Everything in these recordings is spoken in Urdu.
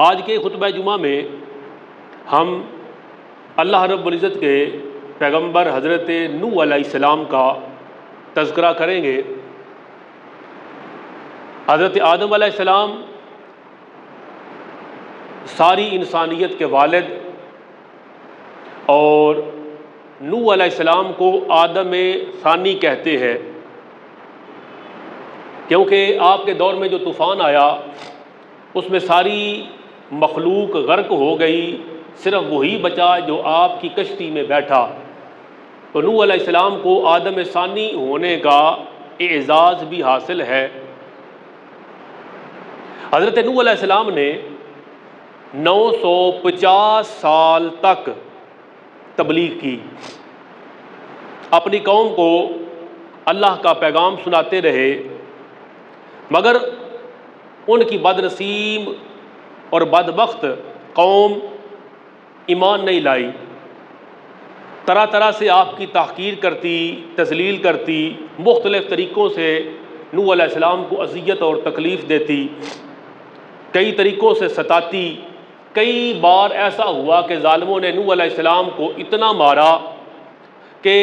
آج کے خطبہ جمعہ میں ہم اللہ رب العزت کے پیغمبر حضرت نوح علیہ السلام کا تذکرہ کریں گے۔ حضرت آدم علیہ السلام ساری انسانیت کے والد اور نوح علیہ السلام کو آدم ثانی کہتے ہیں، کیونکہ آپ کے دور میں جو طوفان آیا اس میں ساری مخلوق غرق ہو گئی، صرف وہی بچا جو آپ کی کشتی میں بیٹھا۔ تو نوح علیہ السلام کو آدم ثانی ہونے کا اعزاز بھی حاصل ہے۔ حضرت نوح علیہ السلام نے 950 سال تک تبلیغ کی، اپنی قوم کو اللہ کا پیغام سناتے رہے، مگر ان کی بد نصیب اور بدبخت قوم ایمان نہیں لائی، طرح طرح سے آپ کی تحقیر کرتی، تذلیل کرتی، مختلف طریقوں سے نوح علیہ السلام کو اذیت اور تکلیف دیتی، کئی طریقوں سے ستاتی۔ کئی بار ایسا ہوا کہ ظالموں نے نوح علیہ السلام کو اتنا مارا کہ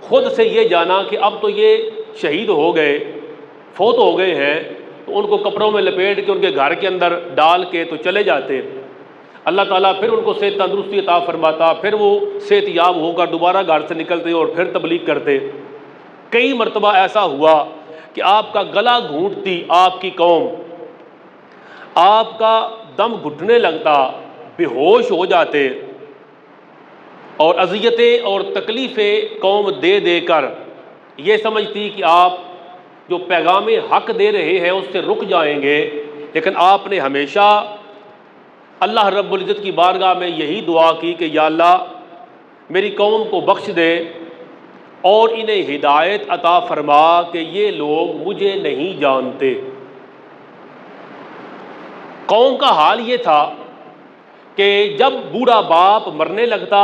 خود سے یہ جانا کہ اب تو یہ شہید ہو گئے، فوت ہو گئے ہیں، تو ان کو کپڑوں میں لپیٹ کے ان کے گھر کے اندر ڈال کے تو چلے جاتے۔ اللہ تعالیٰ پھر ان کو صحت تندرستی عطا فرماتا، پھر وہ صحت یاب ہو کر دوبارہ گھر سے نکلتے اور پھر تبلیغ کرتے۔ کئی مرتبہ ایسا ہوا کہ آپ کا گلا گھونٹتی آپ کی قوم، آپ کا دم گھٹنے لگتا، بے ہوش ہو جاتے، اور اذیتیں اور تکلیفیں قوم دے دے کر یہ سمجھتی کہ آپ جو پیغام حق دے رہے ہیں اس سے رک جائیں گے، لیکن آپ نے ہمیشہ اللہ رب العزت کی بارگاہ میں یہی دعا کی کہ یا اللہ میری قوم کو بخش دے اور انہیں ہدایت عطا فرما کہ یہ لوگ مجھے نہیں جانتے۔ قوم کا حال یہ تھا کہ جب بوڑھا باپ مرنے لگتا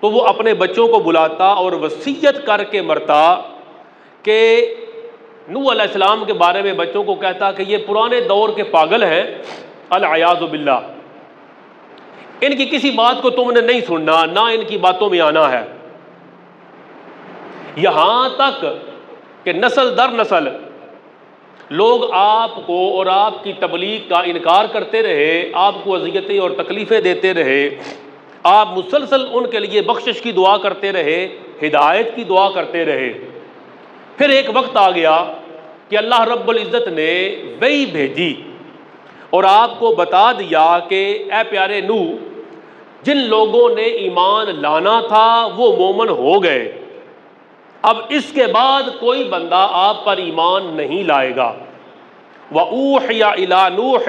تو وہ اپنے بچوں کو بلاتا اور وصیت کر کے مرتا کہ نوح علیہ السلام کے بارے میں بچوں کو کہتا کہ یہ پرانے دور کے پاگل ہیں، العیاذ باللہ، ان کی کسی بات کو تم نے نہیں سننا، نہ ان کی باتوں میں آنا ہے۔ یہاں تک کہ نسل در نسل لوگ آپ کو اور آپ کی تبلیغ کا انکار کرتے رہے، آپ کو اذیتیں اور تکلیفیں دیتے رہے، آپ مسلسل ان کے لیے بخشش کی دعا کرتے رہے، ہدایت کی دعا کرتے رہے۔ پھر ایک وقت آ گیا کہ اللہ رب العزت نے وحی بھیجی اور آپ کو بتا دیا کہ اے پیارے نوح، جن لوگوں نے ایمان لانا تھا وہ مومن ہو گئے، اب اس کے بعد کوئی بندہ آپ پر ایمان نہیں لائے گا۔ وَأُوحِيَ إِلَىٰ نُوحٍ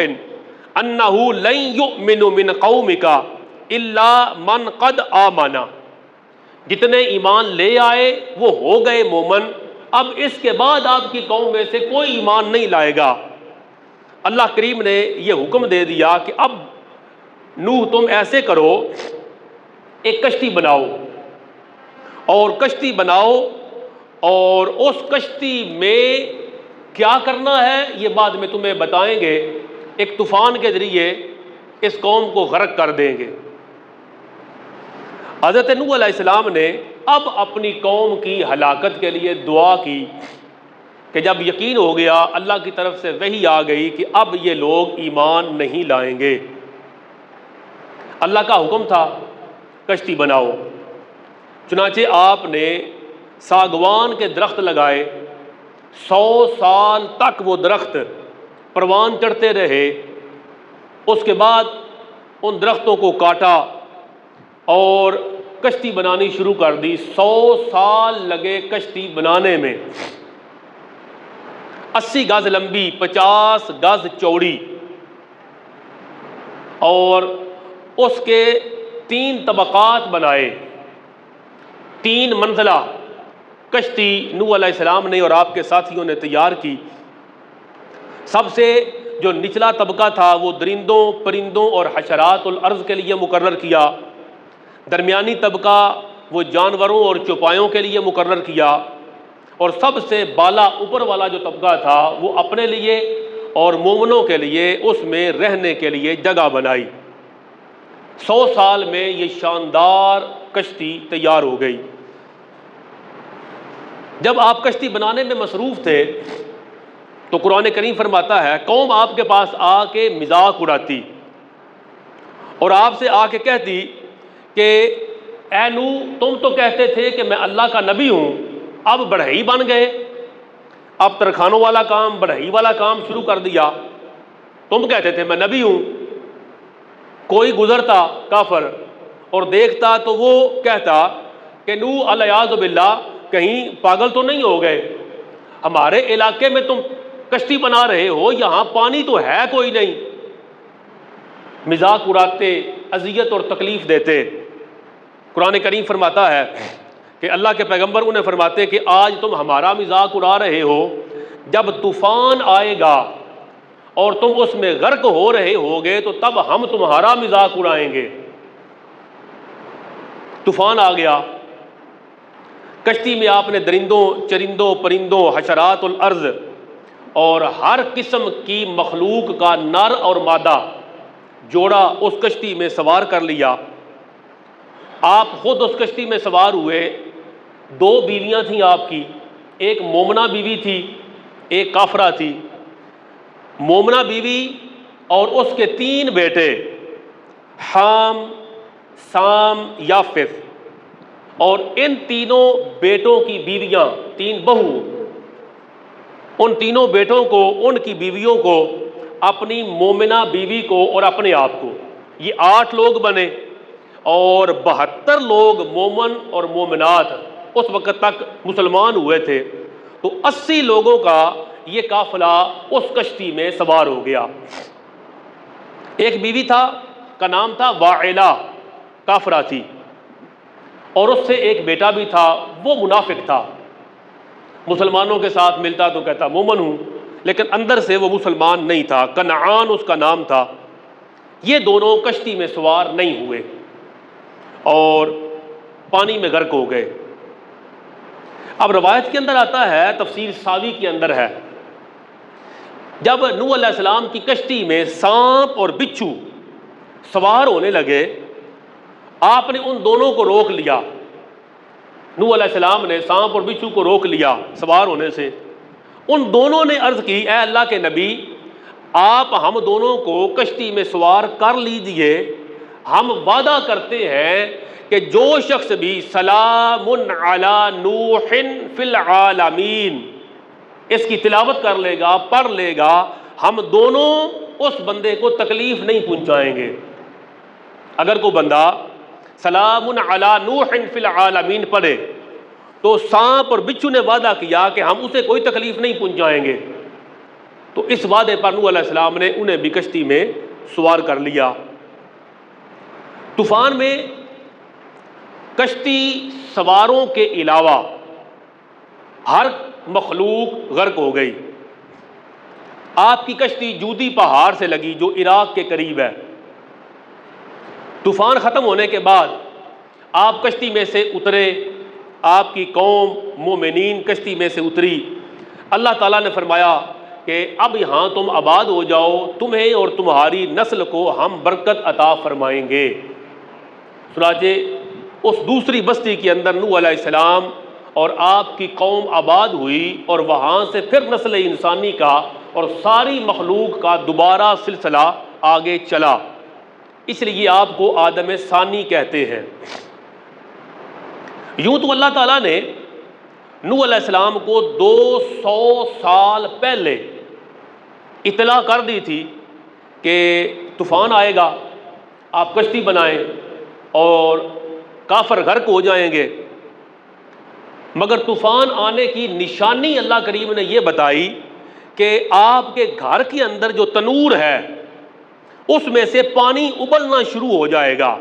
أَنَّهُ لَن يُؤْمِنُ مِنْ قَوْمِكَ إِلَّا مَنْ قَدْ آمَنَ، جتنے ایمان لے آئے وہ ہو گئے مومن، اب اس کے بعد آپ کی قوم میں سے کوئی ایمان نہیں لائے گا۔ اللہ کریم نے یہ حکم دے دیا کہ اب نوح تم ایسے کرو، ایک کشتی بناؤ، اور کشتی بناؤ، اور اس کشتی میں کیا کرنا ہے یہ بعد میں تمہیں بتائیں گے، ایک طوفان کے ذریعے اس قوم کو غرق کر دیں گے۔ حضرت نوح علیہ السلام نے اب اپنی قوم کی ہلاکت کے لیے دعا کی کہ جب یقین ہو گیا، اللہ کی طرف سے وحی آ گئی کہ اب یہ لوگ ایمان نہیں لائیں گے، اللہ کا حکم تھا کشتی بناؤ۔ چنانچہ آپ نے ساگوان کے درخت لگائے، 100 سال تک وہ درخت پروان چڑھتے رہے، اس کے بعد ان درختوں کو کاٹا اور کشتی بنانی شروع کر دی۔ 100 سال لگے کشتی بنانے میں، 80 گز لمبی، 50 گز چوڑی، اور اس کے 3 طبقات بنائے، 3 منزلہ کشتی نوح علیہ السلام نے اور آپ کے ساتھیوں نے تیار کی۔ سب سے جو نچلا طبقہ تھا وہ درندوں، پرندوں اور حشرات الارض کے لیے مقرر کیا، درمیانی طبقہ وہ جانوروں اور چوپایوں کے لیے مقرر کیا، اور سب سے بالا اوپر والا جو طبقہ تھا وہ اپنے لیے اور مومنوں کے لیے اس میں رہنے کے لیے جگہ بنائی۔ 100 سال میں یہ شاندار کشتی تیار ہو گئی۔ جب آپ کشتی بنانے میں مصروف تھے تو قرآن کریم فرماتا ہے قوم آپ کے پاس آ کے مذاق اڑاتی اور آپ سے آ کے کہتی کہ اے نوح، تم تو کہتے تھے کہ میں اللہ کا نبی ہوں، اب بڑھئی بن گئے، اب ترخانوں والا کام، بڑھئی والا کام شروع کر دیا۔ تم کہتے تھے میں نبی ہوں، کوئی گزرتا کافر اور دیکھتا تو وہ کہتا کہ نوح الیاذ باللہ کہیں پاگل تو نہیں ہو گئے، ہمارے علاقے میں تم کشتی بنا رہے ہو، یہاں پانی تو ہے کوئی نہیں۔ مذاق اڑاتے، اذیت اور تکلیف دیتے۔ قرآن کریم فرماتا ہے کہ اللہ کے پیغمبر انہیں فرماتے کہ آج تم ہمارا مذاق اڑا رہے ہو، جب طوفان آئے گا اور تم اس میں غرق ہو رہے ہوگے تو تب ہم تمہارا مذاق اڑائیں گے۔ طوفان آ گیا، کشتی میں آپ نے درندوں، چرندوں، پرندوں، حشرات الارض اور ہر قسم کی مخلوق کا نر اور مادہ جوڑا اس کشتی میں سوار کر لیا۔ آپ خود اس کشتی میں سوار ہوئے۔ 2 بیویاں تھیں آپ کی، ایک مومنہ بیوی تھی، ایک کافرہ تھی۔ مومنہ بیوی اور اس کے 3 بیٹے، حام، سام، یافث، اور ان تینوں بیٹوں کی بیویاں، 3 بہو، ان تینوں بیٹوں کو، ان کی بیویوں کو، اپنی مومنہ بیوی کو اور اپنے آپ کو، یہ 8 لوگ بنے، اور 72 لوگ مومن اور مومنات اس وقت تک مسلمان ہوئے تھے۔ تو 80 لوگوں کا یہ قافلہ اس کشتی میں سوار ہو گیا۔ ایک بیوی تھا کا نام تھا واعلہ، کافرہ تھی، اور اس سے ایک بیٹا بھی تھا، وہ منافق تھا، مسلمانوں کے ساتھ ملتا تو کہتا مومن ہوں، لیکن اندر سے وہ مسلمان نہیں تھا، کنعان اس کا نام تھا۔ یہ دونوں کشتی میں سوار نہیں ہوئے اور پانی میں غرق ہو گئے۔ اب روایت کے اندر آتا ہے، تفسیر ساوی کے اندر ہے، جب نوح علیہ السلام کی کشتی میں سانپ اور بچھو سوار ہونے لگے، آپ نے ان دونوں کو روک لیا۔ نوح علیہ السلام نے سانپ اور بچھو کو روک لیا سوار ہونے سے۔ ان دونوں نے عرض کی اے اللہ کے نبی، آپ ہم دونوں کو کشتی میں سوار کر لیجئے، ہم وعدہ کرتے ہیں کہ جو شخص بھی سلام علی نوح فی العالمین اس کی تلاوت کر لے گا، پڑھ لے گا، ہم دونوں اس بندے کو تکلیف نہیں پہنچائیں گے۔ اگر کوئی بندہ سلام علی نوح فی العالمین پڑھے تو سانپ اور بچھو نے وعدہ کیا کہ ہم اسے کوئی تکلیف نہیں پہنچائیں گے۔ تو اس وعدے پر نوح علیہ السلام نے انہیں بھی کشتی میں سوار کر لیا۔ طوفان میں کشتی سواروں کے علاوہ ہر مخلوق غرق ہو گئی۔ آپ کی کشتی جودی پہاڑ سے لگی جو عراق کے قریب ہے۔ طوفان ختم ہونے کے بعد آپ کشتی میں سے اترے، آپ کی قوم مومنین کشتی میں سے اتری۔ اللہ تعالیٰ نے فرمایا کہ اب یہاں تم آباد ہو جاؤ، تمہیں اور تمہاری نسل کو ہم برکت عطا فرمائیں گے۔ چنانچہ اس دوسری بستی کے اندر نوح علیہ السلام اور آپ کی قوم آباد ہوئی، اور وہاں سے پھر نسل انسانی کا اور ساری مخلوق کا دوبارہ سلسلہ آگے چلا۔ اس لیے آپ کو آدم ثانی کہتے ہیں۔ یوں تو اللہ تعالیٰ نے نوح علیہ السلام کو 200 سال پہلے اطلاع کر دی تھی کہ طوفان آئے گا، آپ کشتی بنائیں اور کافر غرق ہو جائیں گے۔ مگر طوفان آنے کی نشانی اللہ کریم نے یہ بتائی کہ آپ کے گھر کے اندر جو تنور ہے اس میں سے پانی ابلنا شروع ہو جائے گا،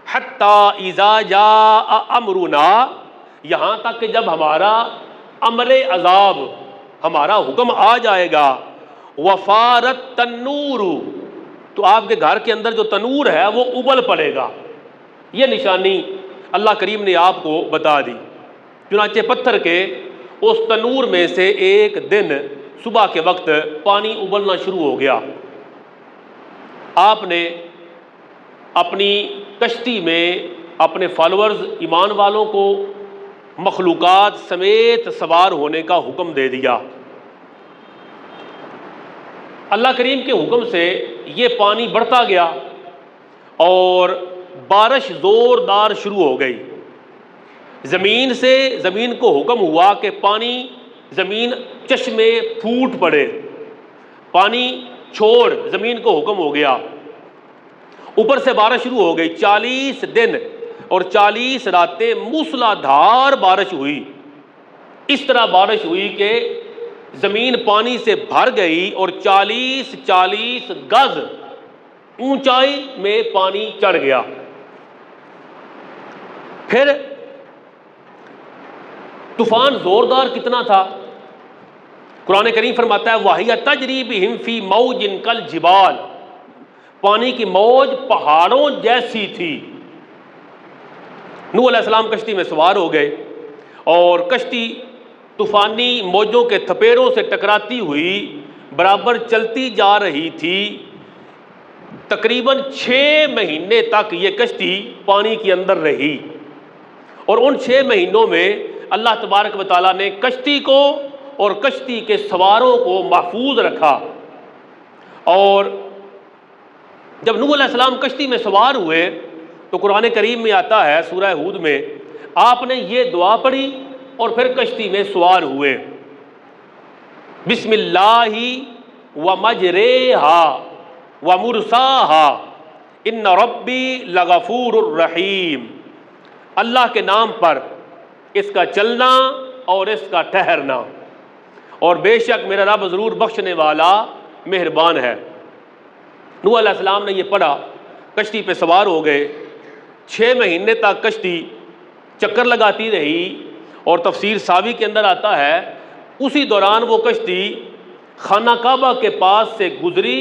حتی اذا جاء امرنا، یہاں تک کہ جب ہمارا امر عذاب، ہمارا حکم آ جائے گا، وفارت تنور، تو آپ کے گھر کے اندر جو تنور ہے وہ ابل پڑے گا۔ یہ نشانی اللہ کریم نے آپ کو بتا دی۔ چنانچہ پتھر کے اس تنور میں سے ایک دن صبح کے وقت پانی ابلنا شروع ہو گیا۔ آپ نے اپنی کشتی میں اپنے فالورز ایمان والوں کو مخلوقات سمیت سوار ہونے کا حکم دے دیا۔ اللہ کریم کے حکم سے یہ پانی بڑھتا گیا اور بارش زوردار شروع ہو گئی۔ زمین کو حکم ہوا کہ پانی زمین چشمے پھوٹ پڑے، پانی چھوڑ، زمین کو حکم ہو گیا۔ اوپر سے بارش شروع ہو گئی، 40 دن اور 40 راتیں موسلا دھار بارش ہوئی۔ اس طرح بارش ہوئی کہ زمین پانی سے بھر گئی اور 40 گز اونچائی میں پانی چڑھ گیا۔ پھر طوفان زوردار کتنا تھا، قرآن کریم فرماتا ہے وَهِيَ تَجْرِي بِهِمْ فِي مَوْجٍ كَالْجِبَالِ، پانی کی موج پہاڑوں جیسی تھی۔ نوح علیہ السلام کشتی میں سوار ہو گئے اور کشتی طوفانی موجوں کے تھپیڑوں سے ٹکراتی ہوئی برابر چلتی جا رہی تھی۔ تقریباً 6 مہینے تک یہ کشتی پانی کے اندر رہی، اور ان 6 مہینوں میں اللہ تبارک و تعالیٰ نے کشتی کو اور کشتی کے سواروں کو محفوظ رکھا۔ اور جب نوح علیہ السلام کشتی میں سوار ہوئے تو قرآن کریم میں آتا ہے سورہ ہود میں، آپ نے یہ دعا پڑھی اور پھر کشتی میں سوار ہوئے، بسم اللہ ومجریہا ومرساہا ان ربی لغفور الرحیم، اللہ کے نام پر اس کا چلنا اور اس کا ٹھہرنا، اور بے شک میرا رب ضرور بخشنے والا مہربان ہے۔ نوح علیہ السلام نے یہ پڑھا، کشتی پہ سوار ہو گئے، 6 مہینے تک کشتی چکر لگاتی رہی، اور تفسیر ساوی کے اندر آتا ہے اسی دوران وہ کشتی خانہ کعبہ کے پاس سے گزری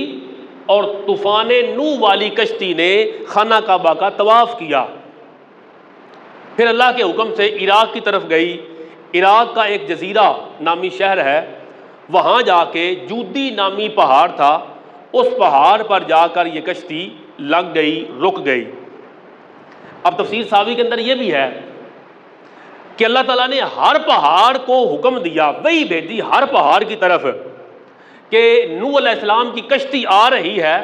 اور طوفان نوح والی کشتی نے خانہ کعبہ کا طواف کیا۔ پھر اللہ کے حکم سے عراق کی طرف گئی۔ عراق کا ایک جزیرہ نامی شہر ہے، وہاں جا کے جودی نامی پہاڑ تھا، اس پہاڑ پر جا کر یہ کشتی لگ گئی، رک گئی۔ اب تفسیر ساوی کے اندر یہ بھی ہے کہ اللہ تعالیٰ نے ہر پہاڑ کو حکم دیا، وہی بھیجی ہر پہاڑ کی طرف کہ نوح علیہ السلام کی کشتی آ رہی ہے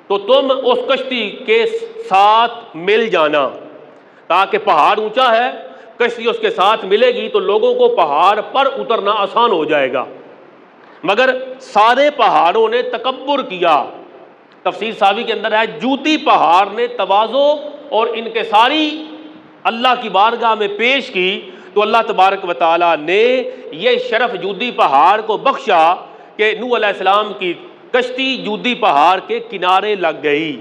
تو تم اس کشتی کے ساتھ مل جانا، تاکہ پہاڑ اونچا ہے، کشتی اس کے ساتھ ملے گی تو لوگوں کو پہاڑ پر اترنا آسان ہو جائے گا۔ مگر سارے پہاڑوں نے تکبر کیا۔ تفسیر ساوی کے اندر ہے جوتی پہاڑ نے تواضع اور انکساری اللہ کی بارگاہ میں پیش کی تو اللہ تبارک و تعالیٰ نے یہ شرف جودی پہاڑ کو بخشا کہ نوح علیہ السلام کی کشتی جودی پہاڑ کے کنارے لگ گئی،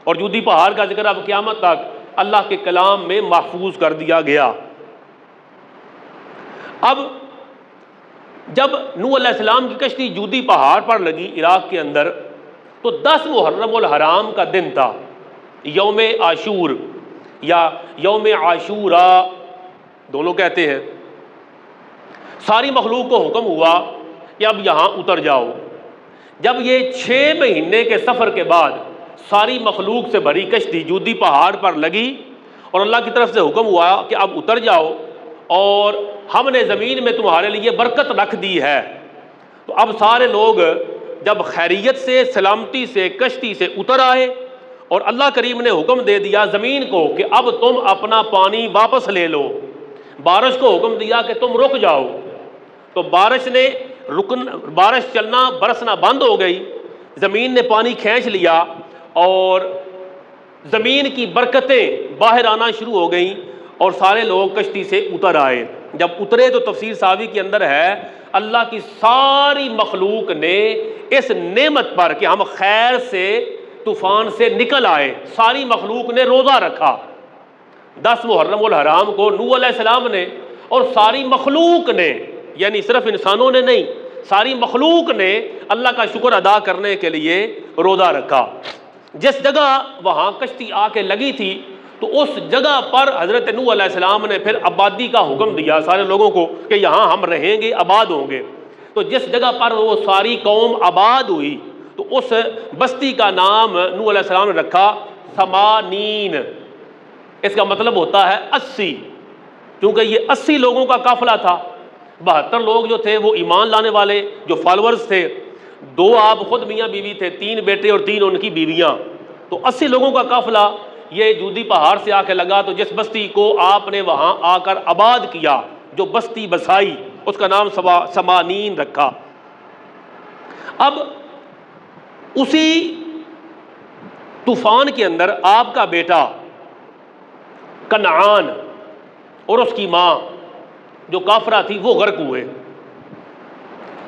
اور جودی پہاڑ کا ذکر اب قیامت تک اللہ کے کلام میں محفوظ کر دیا گیا۔ اب جب نوح علیہ السلام کی کشتی جودی پہاڑ پر لگی عراق کے اندر تو 10 محرم الحرام کا دن تھا، یوم عاشور یا یوم عاشورا دونوں کہتے ہیں۔ ساری مخلوق کو حکم ہوا کہ اب یہاں اتر جاؤ۔ جب یہ 6 مہینے کے سفر کے بعد ساری مخلوق سے بھری کشتی جودی پہاڑ پر لگی اور اللہ کی طرف سے حکم ہوا کہ اب اتر جاؤ اور ہم نے زمین میں تمہارے لیے برکت رکھ دی ہے، تو اب سارے لوگ جب خیریت سے سلامتی سے کشتی سے اتر آئے اور اللہ کریم نے حکم دے دیا زمین کو کہ اب تم اپنا پانی واپس لے لو، بارش کو حکم دیا کہ تم رک جاؤ، تو بارش چلنا برسنا بند ہو گئی، زمین نے پانی کھینچ لیا اور زمین کی برکتیں باہر آنا شروع ہو گئیں اور سارے لوگ کشتی سے اتر آئے۔ جب اترے تو تفسیر ساوی کے اندر ہے اللہ کی ساری مخلوق نے اس نعمت پر کہ ہم خیر سے طوفان سے نکل آئے، ساری مخلوق نے روزہ رکھا۔ 10 محرم الحرام کو نوح علیہ السلام نے اور ساری مخلوق نے، یعنی صرف انسانوں نے نہیں، ساری مخلوق نے اللہ کا شکر ادا کرنے کے لیے روزہ رکھا۔ جس جگہ وہاں کشتی آ کے لگی تھی تو اس جگہ پر حضرت نوح علیہ السلام نے پھر آبادی کا حکم دیا سارے لوگوں کو کہ یہاں ہم رہیں گے، آباد ہوں گے۔ تو جس جگہ پر وہ ساری قوم آباد ہوئی تو اس بستی کا نام نوح علیہ السلام نے رکھا ثمانین، اس کا مطلب ہوتا ہے 80، کیونکہ یہ 80 لوگوں کا قافلہ تھا۔ 72 لوگ جو تھے وہ ایمان لانے والے جو فالورز تھے، 2 آپ خود میاں بیوی تھے، 3 بیٹے اور 3 ان کی بیویاں، تو 80 لوگوں کا قافلہ یہ جودی پہاڑ سے آ کے لگا۔ تو جس بستی کو آپ نے وہاں آ کر آباد کیا، جو بستی بسائی، اس کا نام ثمانین رکھا۔ اب اسی طوفان کے اندر آپ کا بیٹا کنعان اور اس کی ماں جو کافرہ تھی وہ غرق ہوئے۔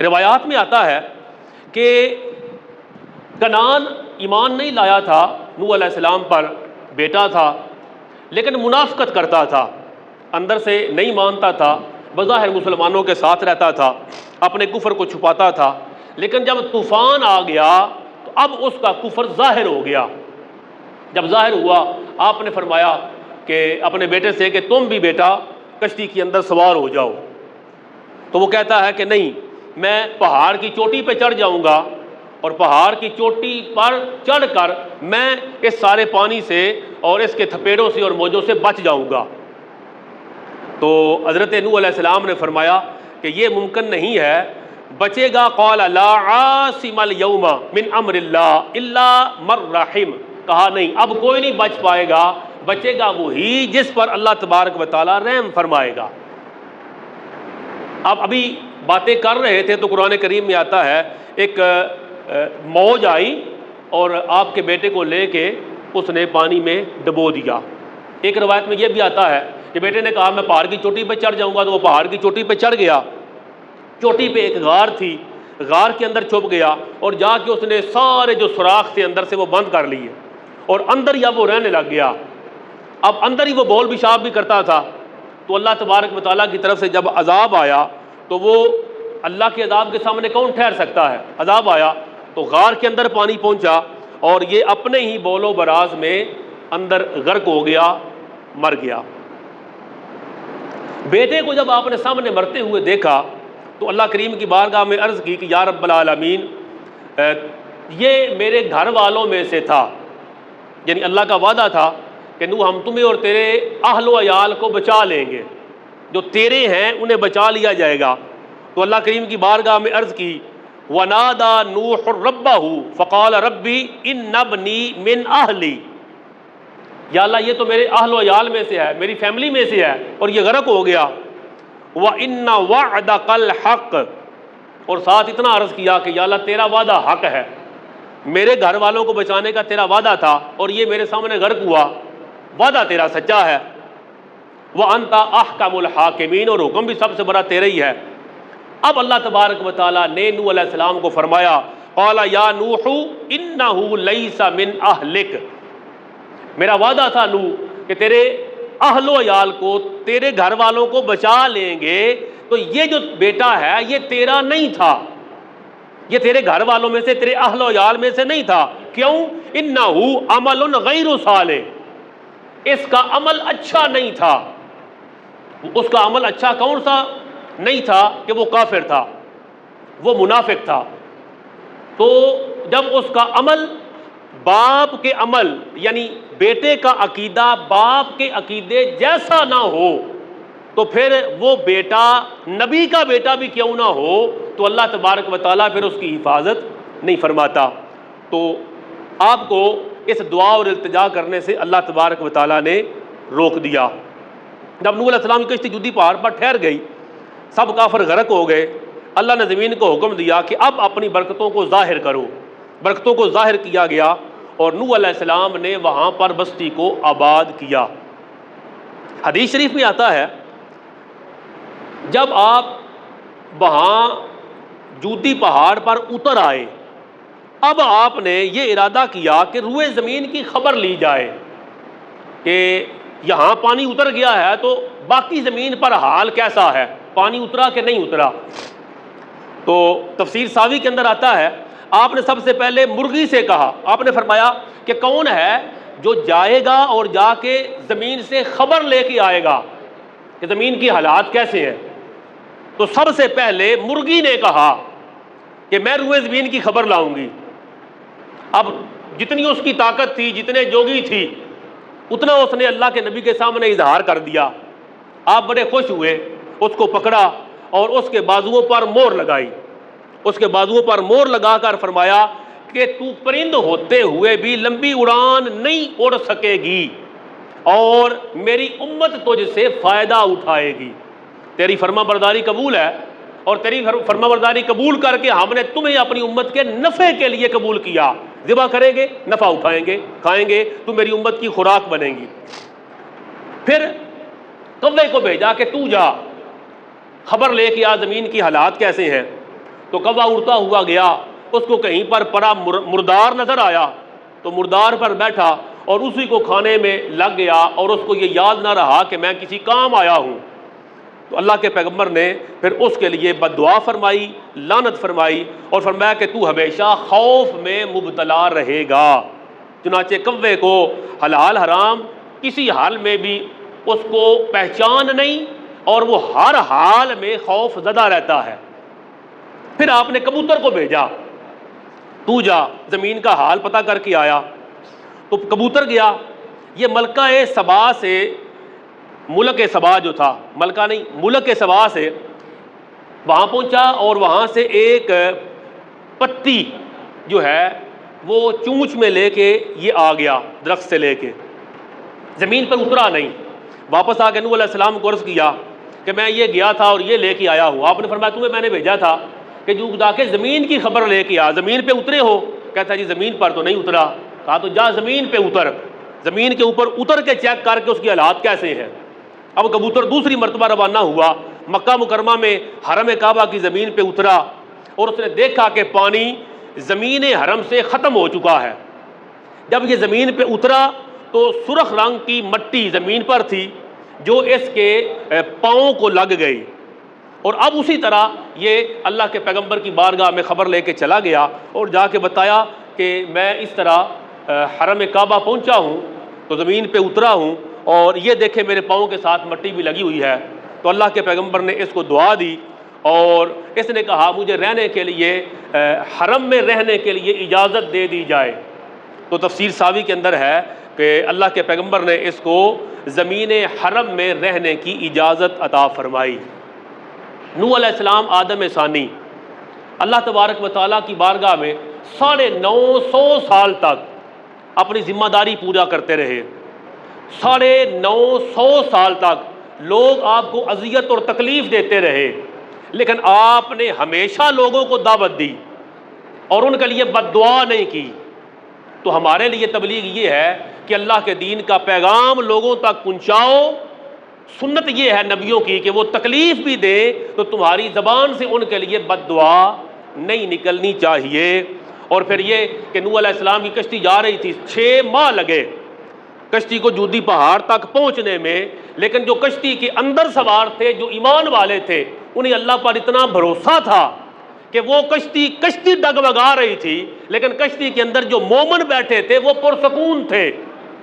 روایات میں آتا ہے کہ کنعان ایمان نہیں لایا تھا نوح علیہ السلام پر، بیٹا تھا لیکن منافقت کرتا تھا، اندر سے نہیں مانتا تھا، بظاہر مسلمانوں کے ساتھ رہتا تھا، اپنے کفر کو چھپاتا تھا، لیکن جب طوفان آ گیا تو اب اس کا کفر ظاہر ہو گیا۔ جب ظاہر ہوا آپ نے فرمایا کہ اپنے بیٹے سے کہ تم بھی بیٹا کشتی کے اندر سوار ہو جاؤ، تو وہ کہتا ہے کہ نہیں، میں پہاڑ کی چوٹی پہ چڑھ جاؤں گا اور پہاڑ کی چوٹی پر چڑھ کر میں اس سارے پانی سے اور اس کے تھپیڑوں سے اور موجوں سے بچ جاؤں گا۔ تو حضرت نوح علیہ السلام نے فرمایا کہ یہ ممکن نہیں ہے، بچے گا، قال لا عاصم اليوم من امر اللہ الا من رحم، کہا نہیں اب کوئی نہیں بچ پائے گا، بچے گا وہی جس پر اللہ تبارک و تعالی رحم فرمائے گا۔ اب ابھی باتیں کر رہے تھے تو قرآن کریم میں آتا ہے ایک موج آئی اور آپ کے بیٹے کو لے کے اس نے پانی میں ڈبو دیا۔ ایک روایت میں یہ بھی آتا ہے کہ بیٹے نے کہا میں پہاڑ کی چوٹی پہ چڑھ جاؤں گا، تو وہ پہاڑ کی چوٹی پہ چڑھ گیا۔ چوٹی پہ ایک غار تھی، غار کے اندر چھپ گیا اور جا کے اس نے سارے جو سوراخ تھے اندر سے وہ بند کر لیے اور اندر ہی اب وہ رہنے لگ گیا۔ اب اندر ہی وہ بول پیشاب بھی کرتا تھا۔ تو اللہ تبارک و تعالیٰ کی طرف سے جب عذاب آیا تو وہ اللہ کے عذاب کے سامنے کون ٹھہر سکتا ہے؟ عذاب آیا تو غار کے اندر پانی پہنچا اور یہ اپنے ہی بول و براز میں اندر غرق ہو گیا، مر گیا۔ بیٹے کو جب آپ نے سامنے مرتے ہوئے دیکھا تو اللہ کریم کی بارگاہ میں عرض کی کہ یا رب العالمین، یہ میرے گھر والوں میں سے تھا، یعنی اللہ کا وعدہ تھا کہ نوح ہم تمہیں اور تیرے اہل و عیال کو بچا لیں گے، جو تیرے ہیں انہیں بچا لیا جائے گا۔ تو اللہ کریم کی بارگاہ میں عرض کی وَنَادَى نُوحٌ رَبَّهُ فَقَالَ رَبِّ إِنَّ ابْنِي مِنْ أَهْلِي، یا اللہ یہ تو میرے اہل و عیال میں سے ہے، میری فیملی میں سے ہے اور یہ غرق ہو گیا۔ وَإِنَّ وَعْدَكَ الْحَقُّ، اور ساتھ اتنا عرض کیا کہ یا اللہ تیرا وعدہ حق ہے، میرے گھر والوں کو بچانے کا تیرا وعدہ تھا اور یہ میرے سامنے غرق ہوا، وعدہ تیرا سچا ہے۔ وَأَنْتَ أَحْكَمُ الْحَاكِمِينَ، اور حکم بھی سب سے بڑا تیرا ہی ہے۔ اب اللہ تبارک و تعالیٰ نے نوح علیہ السلام کو فرمایا قال یا نوح انہ لیس من اہلک، میرا وعدہ تھا نوح کہ تیرے اہل و عیال کو، تیرے گھر والوں کو بچا لیں گے، تو یہ جو بیٹا ہے یہ تیرا نہیں تھا، یہ تیرے گھر والوں میں سے، تیرے اہل و عیال میں سے نہیں تھا۔ کیوں؟ انہ عمل غیر صالح، اس کا عمل اچھا نہیں تھا۔ اس کا عمل اچھا کون سا نہیں تھا؟ کہ وہ کافر تھا، وہ منافق تھا۔ تو جب اس کا عمل باپ کے عمل یعنی بیٹے کا عقیدہ باپ کے عقیدے جیسا نہ ہو تو پھر وہ بیٹا نبی کا بیٹا بھی کیوں نہ ہو تو اللہ تبارک و تعالیٰ پھر اس کی حفاظت نہیں فرماتا۔ تو آپ کو اس دعا اور التجا کرنے سے اللہ تبارک و تعالیٰ نے روک دیا۔ جب نوح علیہ السلام کی کشتی جودی پہاڑ پر ٹھہر گئی، سب کافر غرق ہو گئے، اللہ نے زمین کو حکم دیا کہ اب اپنی برکتوں کو ظاہر کرو۔ برکتوں کو ظاہر کیا گیا اور نوح علیہ السلام نے وہاں پر بستی کو آباد کیا۔ حدیث شریف میں آتا ہے جب آپ وہاں جودی پہاڑ پر اتر آئے، اب آپ نے یہ ارادہ کیا کہ روئے زمین کی خبر لی جائے کہ یہاں پانی اتر گیا ہے تو باقی زمین پر حال کیسا ہے، پانی اترا کہ نہیں اترا۔ تو تفسیر ساوی کے اندر آتا ہے آپ نے سب سے پہلے مرغی سے کہا، آپ نے فرمایا کہ کون ہے جو جائے گا اور جا کے زمین سے خبر لے کے آئے گا کہ زمین کی حالات کیسے ہیں۔ تو سب سے پہلے مرغی نے کہا کہ میں روئے زمین کی خبر لاؤں گی۔ اب جتنی اس کی طاقت تھی، جتنے جوگی تھی، اتنا اس نے اللہ کے نبی کے سامنے اظہار کر دیا۔ آپ بڑے خوش ہوئے، اس کو پکڑا اور اس کے بازوؤں پر مہر لگائی۔ اس کے بازوؤں پر مہر لگا کر فرمایا کہ تو پرند ہوتے ہوئے بھی لمبی اڑان نہیں اڑ سکے گی اور میری امت تجھ سے فائدہ اٹھائے گی۔ تیری فرما برداری قبول ہے، اور تیری فرما برداری قبول کر کے ہم نے تمہیں اپنی امت کے نفع کے لیے قبول کیا۔ ذبح کریں گے، نفع اٹھائیں گے، کھائیں گے، تو میری امت کی خوراک بنیں گی۔ پھر کوے کو بھیجا کہ تو جا خبر لے کے آ زمین کی حالات کیسے ہیں۔ تو کوہ اڑتا ہوا گیا، اس کو کہیں پر پڑا مردار نظر آیا تو مردار پر بیٹھا اور اسی کو کھانے میں لگ گیا، اور اس کو یہ یاد نہ رہا کہ میں کسی کام آیا ہوں۔ تو اللہ کے پیغمبر نے پھر اس کے لیے بد دعا فرمائی، لعنت فرمائی، اور فرمایا کہ تو ہمیشہ خوف میں مبتلا رہے گا۔ چنانچہ کوے کو حلال حرام کسی حال میں بھی اس کو پہچان نہیں، اور وہ ہر حال میں خوف زدہ رہتا ہے۔ پھر آپ نے کبوتر کو بھیجا، تو جا زمین کا حال پتہ کر کے آیا۔ تو کبوتر گیا، یہ ملکہ سبا سے، ملک سبا جو تھا، ملکہ نہیں، ملک سبا سے وہاں پہنچا، اور وہاں سے ایک پتی جو ہے وہ چونچ میں لے کے یہ آ گیا، درخت سے لے کے، زمین پر اترا نہیں۔ واپس آ کے نوح علیہ السلام کو عرض کیا کہ میں یہ گیا تھا اور یہ لے کے آیا ہوں۔ آپ نے فرمایا تمہیں میں نے بھیجا تھا کہ جو جا کے زمین کی خبر لے کے آ، زمین پہ اترے ہو؟ کہتا ہے جی زمین پر تو نہیں اترا۔ کہا تو جا زمین پہ اتر، زمین کے اوپر اتر کے چیک کر کے اس کی حالات کیسے ہیں۔ اب کبوتر دوسری مرتبہ روانہ ہوا، مکہ مکرمہ میں حرم کعبہ کی زمین پہ اترا، اور اس نے دیکھا کہ پانی زمین حرم سے ختم ہو چکا ہے۔ جب یہ زمین پہ اترا تو سرخ رنگ کی مٹی زمین پر تھی جو اس کے پاؤں کو لگ گئی، اور اب اسی طرح یہ اللہ کے پیغمبر کی بارگاہ میں خبر لے کے چلا گیا اور جا کے بتایا کہ میں اس طرح حرم کعبہ پہنچا ہوں تو زمین پہ اترا ہوں، اور یہ دیکھیں میرے پاؤں کے ساتھ مٹی بھی لگی ہوئی ہے۔ تو اللہ کے پیغمبر نے اس کو دعا دی، اور اس نے کہا مجھے رہنے کے لیے، حرم میں رہنے کے لیے اجازت دے دی جائے۔ تو تفسیر ساوی کے اندر ہے کہ اللہ کے پیغمبر نے اس کو زمین حرم میں رہنے کی اجازت عطا فرمائی۔ نوح علیہ السلام آدم ثانی اللہ تبارک و تعالیٰ کی بارگاہ میں 950 سال تک اپنی ذمہ داری پورا کرتے رہے۔ 950 سال تک لوگ آپ کو اذیت اور تکلیف دیتے رہے، لیکن آپ نے ہمیشہ لوگوں کو دعوت دی اور ان کے لیے بد دعا نہیں کی۔ تو ہمارے لیے تبلیغ یہ ہے کہ اللہ کے دین کا پیغام لوگوں تک پہنچاؤ۔ سنت یہ ہے نبیوں کی کہ وہ تکلیف بھی دیں تو تمہاری زبان سے ان کے لیے بد دعا نہیں نکلنی چاہیے۔ اور پھر یہ کہ نوح علیہ السلام کی کشتی جا رہی تھی، 6 ماہ لگے کشتی کو جودی پہاڑ تک پہنچنے میں، لیکن جو کشتی کے اندر سوار تھے، جو ایمان والے تھے، انہیں اللہ پر اتنا بھروسہ تھا کہ وہ کشتی ڈگمگا رہی تھی، لیکن کشتی کے اندر جو مومن بیٹھے تھے وہ پرسکون تھے،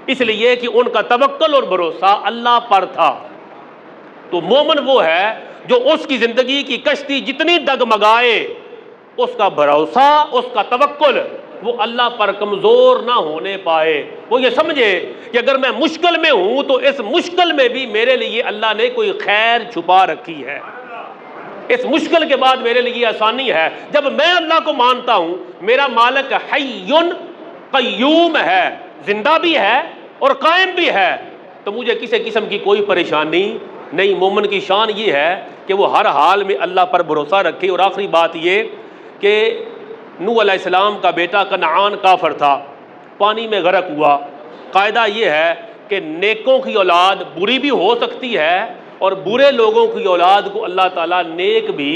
اس لیے کہ ان کا توکل اور بھروسہ اللہ پر تھا۔ تو مومن وہ ہے جو اس کی زندگی کی کشتی جتنی ڈگمگائے، اس کا بھروسہ، اس کا توکل وہ اللہ پر کمزور نہ ہونے پائے۔ وہ یہ سمجھے کہ اگر میں مشکل میں ہوں تو اس مشکل میں بھی میرے لیے اللہ نے کوئی خیر چھپا رکھی ہے، اس مشکل کے بعد میرے لیے آسانی ہے۔ جب میں اللہ کو مانتا ہوں، میرا مالک حی قیوم ہے، زندہ بھی ہے اور قائم بھی ہے، تو مجھے کسی قسم کی کوئی پریشانی نہیں۔ مومن کی شان یہ ہے کہ وہ ہر حال میں اللہ پر بھروسہ رکھے۔ اور آخری بات یہ کہ نوح علیہ السلام کا بیٹا کنعان کافر تھا، پانی میں غرق ہوا۔ قاعدہ یہ ہے کہ نیکوں کی اولاد بری بھی ہو سکتی ہے، اور برے لوگوں کی اولاد کو اللہ تعالیٰ نیک بھی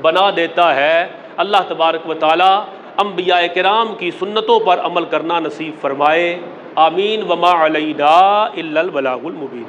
بنا دیتا ہے۔ اللہ تبارک و تعالیٰ انبیاء کرام کی سنتوں پر عمل کرنا نصیب فرمائے، آمین۔ وما علینا الا البلاغ المبین۔